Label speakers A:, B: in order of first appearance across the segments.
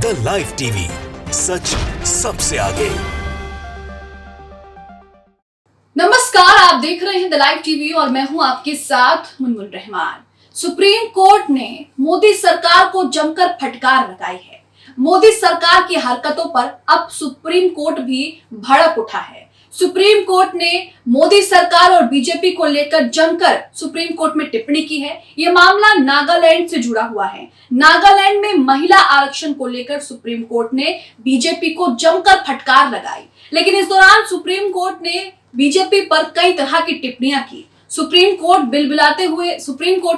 A: The live TV, सच सबसे आगे।
B: नमस्कार, आप देख रहे हैं द लाइव टीवी और मैं हूं आपके साथ मुनमुन रहमान। सुप्रीम कोर्ट ने मोदी सरकार को जमकर फटकार लगाई है। मोदी सरकार की हरकतों पर अब सुप्रीम कोर्ट भी भड़क उठा है। सुप्रीम कोर्ट ने मोदी सरकार और बीजेपी को लेकर जमकर सुप्रीम कोर्ट में टिप्पणी की है। यह मामला नागालैंड से जुड़ा हुआ है। नागालैंड में महिला आरक्षण को लेकर सुप्रीम कोर्ट ने बीजेपी को जमकर फटकार लगाई, लेकिन इस दौरान सुप्रीम कोर्ट ने बीजेपी पर कई तरह की टिप्पणियां की। सुप्रीम कोर्ट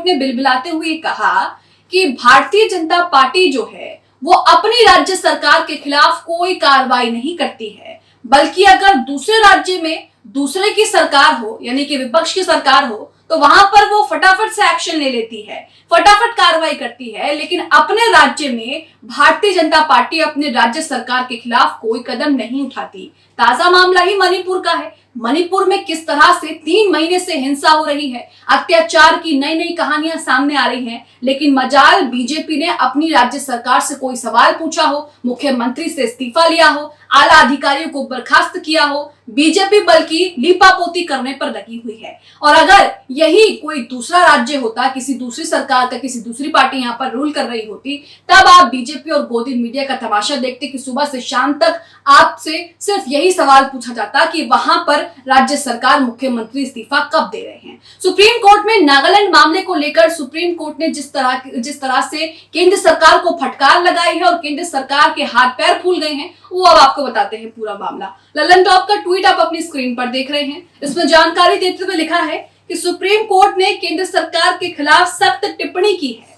B: ने बिलबिलाते हुए कहा कि भारतीय जनता पार्टी जो है वो अपनी राज्य सरकार के खिलाफ कोई कार्रवाई नहीं करती है, बल्कि अगर दूसरे राज्य में दूसरे की सरकार हो, यानी कि विपक्ष की सरकार हो, तो वहां पर वो फटाफट से एक्शन ले लेती है, फटाफट कार्रवाई करती है। लेकिन अपने राज्य में भारतीय जनता पार्टी अपने राज्य सरकार के खिलाफ कोई कदम नहीं उठाती। ताजा मामला ही मणिपुर का है। मणिपुर में किस तरह से 3 महीने से हिंसा हो रही है, अत्याचार की नई नई कहानियां सामने आ रही हैं, लेकिन मजाल बीजेपी ने अपनी राज्य सरकार से कोई सवाल पूछा हो, मुख्यमंत्री से इस्तीफा लिया हो, आला अधिकारियों को बर्खास्त किया हो, बीजेपी बल्कि लीपापोती करने पर लगी हुई है। और अगर यही कोई दूसरा राज्य होता, किसी दूसरी सरकार का, किसी दूसरी पार्टी यहाँ पर रूल कर रही होती, तब आप बीजेपी और गोदी मीडिया का तमाशा देखते कि सुबह से शाम तक आपसे सिर्फ यही सवाल पूछा जाता कि वहां पर राज्य सरकार, मुख्यमंत्री इस्तीफा कब दे रहे हैं। सुप्रीम कोर्ट में नागालैंड मामले को लेकर सुप्रीम कोर्ट ने जिस तरह से केंद्र सरकार को फटकार लगाई है और केंद्र सरकार के हाथ पैर फूल गए हैं, वो अब आपको बताते हैं पूरा मामला। ललन टॉप का ट्वीट आप अपनी स्क्रीन पर देख रहे हैं। इसमें जानकारी देते हुए लिखा है कि सुप्रीम कोर्ट ने केंद्र सरकार के खिलाफ सख्त टिप्पणी की है।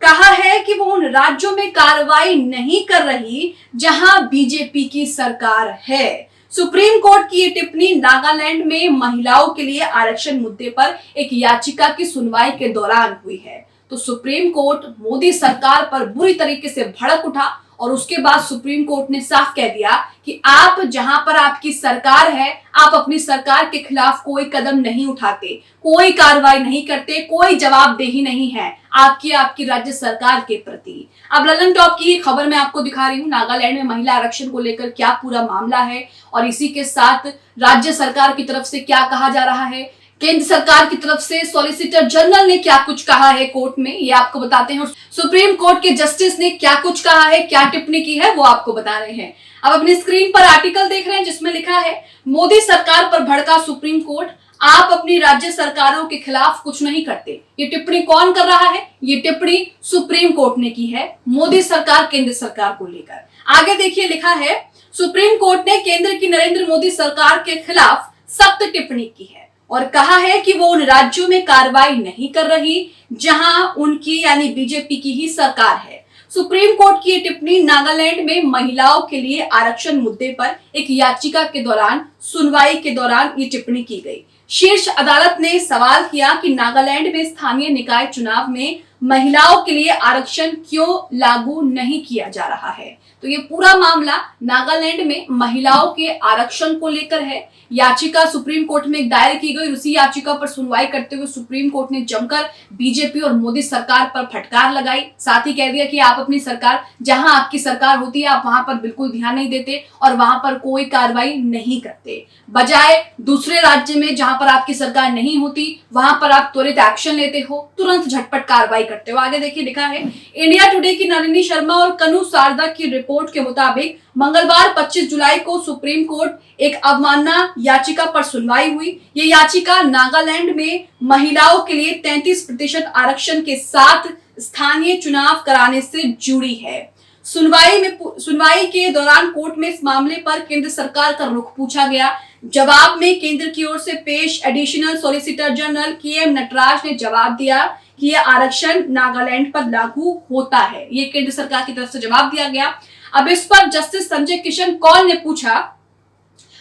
B: कहा है कि वो उन राज्यों में कार्रवाई नहीं कर रही जहां बीजेपी की सरकार है। सुप्रीम कोर्ट की ये टिप्पणी नागालैंड में महिलाओं के लिए आरक्षण मुद्दे पर एक याचिका की सुनवाई के दौरान हुई है। तो सुप्रीम कोर्ट मोदी सरकार पर बुरी तरीके से भड़क उठा और उसके बाद सुप्रीम कोर्ट ने साफ कह दिया कि आप जहां पर आपकी सरकार है, आप अपनी सरकार के खिलाफ कोई कदम नहीं उठाते, कोई कार्रवाई नहीं करते, कोई जवाबदेही नहीं है आपकी राज्य सरकार के प्रति। अब ललन टॉप की खबर मैं आपको दिखा रही हूँ। नागालैंड में महिला आरक्षण को लेकर क्या पूरा मामला है और इसी के साथ राज्य सरकार की तरफ से क्या कहा जा रहा है, केंद्र सरकार की तरफ से सॉलिसिटर जनरल ने क्या कुछ कहा है कोर्ट में, ये आपको बताते हैं। सुप्रीम कोर्ट के जस्टिस ने क्या कुछ कहा है, क्या टिप्पणी की है, वो आपको बता रहे हैं। अब अपनी स्क्रीन पर आर्टिकल देख रहे हैं जिसमें लिखा है, मोदी सरकार पर भड़का सुप्रीम कोर्ट, आप अपनी राज्य सरकारों के खिलाफ कुछ नहीं करते। ये टिप्पणी कौन कर रहा है? ये टिप्पणी सुप्रीम कोर्ट ने की है मोदी सरकार केंद्र सरकार को लेकर। आगे देखिए, लिखा है, सुप्रीम कोर्ट ने केंद्र की नरेंद्र मोदी सरकार के खिलाफ सख्त टिप्पणी की है और कहा है कि वो उन राज्यों में कार्रवाई नहीं कर रही जहां उनकी यानी बीजेपी की ही सरकार है। सुप्रीम कोर्ट की ये टिप्पणी नागालैंड में महिलाओं के लिए आरक्षण मुद्दे पर एक याचिका के दौरान सुनवाई के दौरान ये टिप्पणी की गई। शीर्ष अदालत ने सवाल किया कि नागालैंड में स्थानीय निकाय चुनाव में महिलाओं के लिए आरक्षण क्यों लागू नहीं किया जा रहा है। तो ये पूरा मामला नागालैंड में महिलाओं के आरक्षण को लेकर है। याचिका सुप्रीम कोर्ट में दायर की गई। उसी याचिका पर सुनवाई करते हुए सुप्रीम कोर्ट ने जमकर बीजेपी और मोदी सरकार पर फटकार लगाई। साथ ही कह दिया कि आप अपनी सरकार, जहां आपकी सरकार होती है, आप वहां पर बिल्कुल ध्यान नहीं देते और वहां पर कोई कार्रवाई नहीं करते। बजाय दूसरे राज्य में जहां पर आपकी सरकार नहीं होती, वहां पर आप त्वरित एक्शन लेते हो, तुरंत झटपट कार्रवाई करते हो। आगे देखिए, लिखा है, इंडिया टुडे की नलिनी शर्मा और कनु सारदा की रिपोर्ट के मुताबिक मंगलवार 25 जुलाई को सुप्रीम कोर्ट एक अवमानना याचिका पर सुनवाई हुई। ये याचिका नागालैंड में महिलाओं के लिए 33% आरक्षण के साथ स्थानीय चुनाव कराने से जुड़ी है। सुनवाई के दौरान कोर्ट में इस मामले पर केंद्र सरकार का रुख पूछा गया। जवाब में केंद्र की ओर से पेश additional solicitor general KM Nataraj ने जवाब दिया कि यह आरक्षण नागालैंड पर लागू होता है। ये केंद्र सरकार की तरफ से जवाब दिया गया। अब इस पर जस्टिस संजय किशन कौल ने पूछा,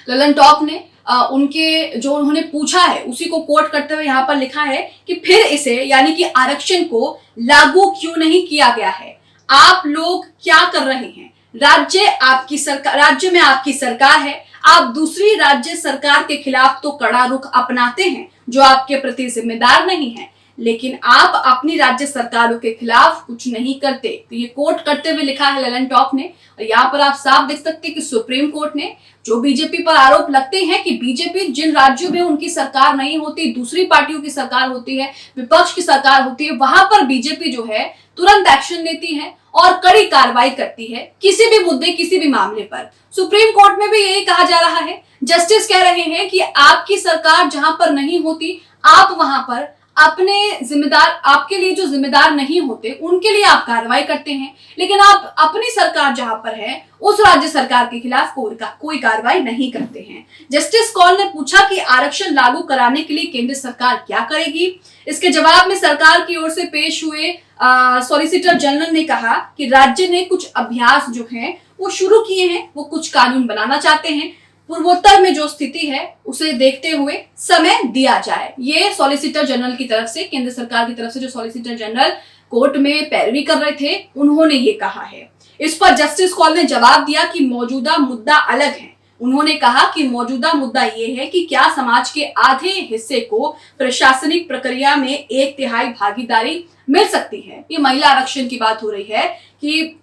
B: ललन टॉप ने उनके जो उन्होंने पूछा है उसी को कोट करते हुए यहाँ पर लिखा है कि फिर इसे यानी कि आरक्षण को लागू क्यों नहीं किया गया है, आप लोग क्या कर रहे हैं? राज्य में आपकी सरकार है, आप दूसरी राज्य सरकार के खिलाफ तो कड़ा रुख अपनाते हैं जो आपके प्रति जिम्मेदार नहीं है। लेकिन आप अपनी राज्य सरकारों के खिलाफ कुछ नहीं करते। तो ये कोट करते हुए लिखा है ललन टॉप ने। और यहाँ पर आप साफ देख सकते हैं कि सुप्रीम कोर्ट ने जो बीजेपी पर आरोप लगते हैं कि बीजेपी जिन राज्यों में उनकी सरकार नहीं होती, दूसरी पार्टियों की सरकार होती है, विपक्ष की सरकार होती है, वहां पर बीजेपी जो है तुरंत एक्शन लेती है और कड़ी कार्रवाई करती है किसी भी मुद्दे, किसी भी मामले पर। सुप्रीम कोर्ट में भी यही कहा जा रहा है। जस्टिस कह रहे हैं कि आपकी सरकार जहां पर नहीं होती, आप वहां पर अपने जिम्मेदार, आपके लिए जो जिम्मेदार नहीं होते उनके लिए आप कार्रवाई करते हैं, लेकिन आप अपनी सरकार जहां पर है उस राज्य सरकार के खिलाफ कोई कार्रवाई नहीं करते हैं। जस्टिस कौल ने पूछा कि आरक्षण लागू कराने के लिए केंद्र सरकार क्या करेगी। इसके जवाब में सरकार की ओर से पेश हुए सॉलिसिटर जनरल ने कहा कि राज्य ने कुछ अभ्यास जो है वो शुरू किए हैं, वो कुछ कानून बनाना चाहते हैं, पूर्वोत्तर में जो स्थिति है उसे देखते हुए समय दिया जाए। ये सॉलिसिटर जनरल की तरफ से, केंद्र सरकार की तरफ से जो सॉलिसिटर जनरल कोर्ट में पैरवी कर रहे थे, उन्होंने ये कहा है। इस पर जस्टिस कौल ने जवाब दिया कि मौजूदा मुद्दा अलग है। उन्होंने कहा कि मौजूदा मुद्दा ये है कि क्या समाज के आधे हिस्से को प्रशासनिक प्रक्रिया में 1/3 भागीदारी मिल सकती है। ये महिला आरक्षण की बात हो रही है कि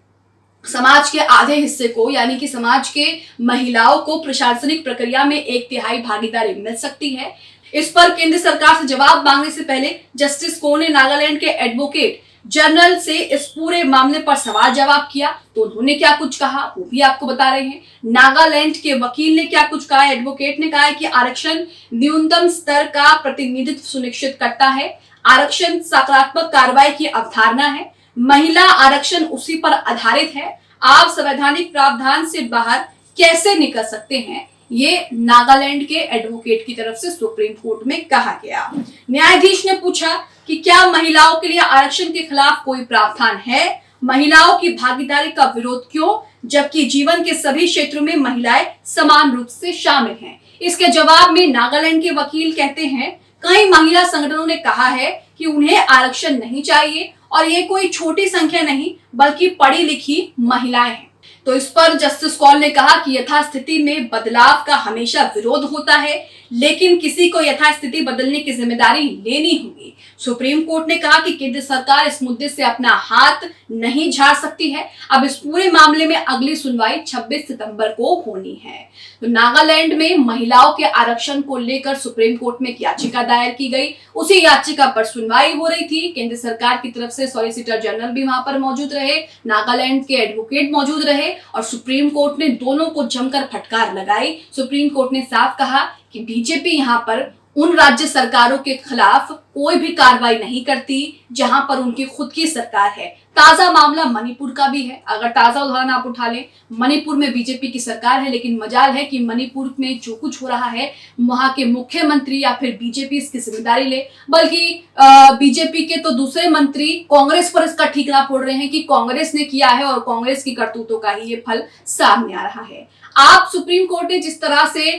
B: समाज के आधे हिस्से को, यानी कि समाज के महिलाओं को प्रशासनिक प्रक्रिया में 1/3 भागीदारी मिल सकती है। इस पर केंद्र सरकार से जवाब मांगने से पहले जस्टिस कौल ने नागालैंड के एडवोकेट जनरल से इस पूरे मामले पर सवाल जवाब किया। तो उन्होंने क्या कुछ कहा वो भी आपको बता रहे हैं। नागालैंड के वकील ने क्या कुछ कहा। एडवोकेट ने कहा है कि आरक्षण न्यूनतम स्तर का प्रतिनिधित्व सुनिश्चित करता है। आरक्षण सकारात्मक कार्रवाई की अवधारणा है। महिला आरक्षण उसी पर आधारित है। आप संवैधानिक प्रावधान से बाहर कैसे निकल सकते हैं, ये नागालैंड के एडवोकेट की तरफ से सुप्रीम कोर्ट में कहा गया। न्यायाधीश ने पूछा कि क्या महिलाओं के लिए आरक्षण के खिलाफ कोई प्रावधान है, महिलाओं की भागीदारी का विरोध क्यों, जबकि जीवन के सभी क्षेत्रों में महिलाएं समान रूप से शामिल हैं। इसके जवाब में नागालैंड के वकील कहते हैं, कई महिला संगठनों ने कहा है कि उन्हें आरक्षण नहीं चाहिए और ये कोई छोटी संख्या नहीं बल्कि पढ़ी लिखी महिलाएं हैं। तो इस पर जस्टिस कौल ने कहा कि यथास्थिति में बदलाव का हमेशा विरोध होता है, लेकिन किसी को यथास्थिति बदलने की जिम्मेदारी लेनी होगी। सुप्रीम कोर्ट ने कहा कि केंद्र सरकार इस मुद्दे से अपना हाथ नहीं झाड़ सकती है। अब इस पूरे मामले में अगली सुनवाई 26 सितंबर को होनी है। तो नागालैंड में महिलाओं के आरक्षण को लेकर सुप्रीम कोर्ट में एक याचिका दायर की गई। उसी याचिका पर सुनवाई हो रही थी। केंद्र सरकार की तरफ से सॉलिसिटर जनरल भी वहां पर मौजूद रहे, नागालैंड के एडवोकेट मौजूद रहे और सुप्रीम कोर्ट ने दोनों को जमकर फटकार लगाई। सुप्रीम कोर्ट ने साफ कहा कि बीजेपी यहाँ पर उन राज्य सरकारों के खिलाफ कोई भी कार्रवाई नहीं करती जहां पर उनकी खुद की सरकार है। ताजा मामला मणिपुर का भी है। अगर ताजा उदाहरण आप उठा लें, मणिपुर में बीजेपी की सरकार है, लेकिन मजाल है कि मणिपुर में जो कुछ हो रहा है वहां के मुख्यमंत्री या फिर बीजेपी इसकी जिम्मेदारी ले, बल्कि बीजेपी के तो दूसरे मंत्री कांग्रेस पर इसका ठीकरा फोड़ रहे हैं कि कांग्रेस ने किया है और कांग्रेस की करतूतों का ही ये फल सामने आ रहा है। आप सुप्रीम कोर्ट ने जिस तरह से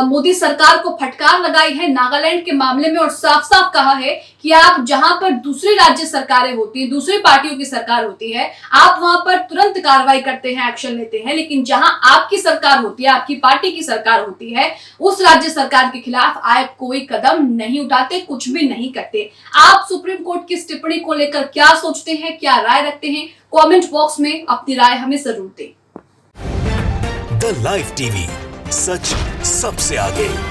B: मोदी सरकार को फटकार लगाई है नागालैंड के मामले में और साफ साफ कहा है कि आप जहां पर दूसरी राज्य सरकारें होती है, दूसरी पार्टियों की सरकार होती है, आप वहां पर तुरंत कार्रवाई करते हैं, एक्शन लेते हैं, लेकिन जहां आपकी सरकार होती है, आपकी पार्टी की सरकार होती है, उस राज्य सरकार के खिलाफ आप कोई कदम नहीं उठाते, कुछ भी नहीं करते। आप सुप्रीम कोर्ट की इस टिप्पणी को लेकर क्या सोचते हैं, क्या राय रखते हैं, कमेंट बॉक्स में अपनी राय हमें जरूर दें।
A: द लाइव टीवी, सच सबसे आगे।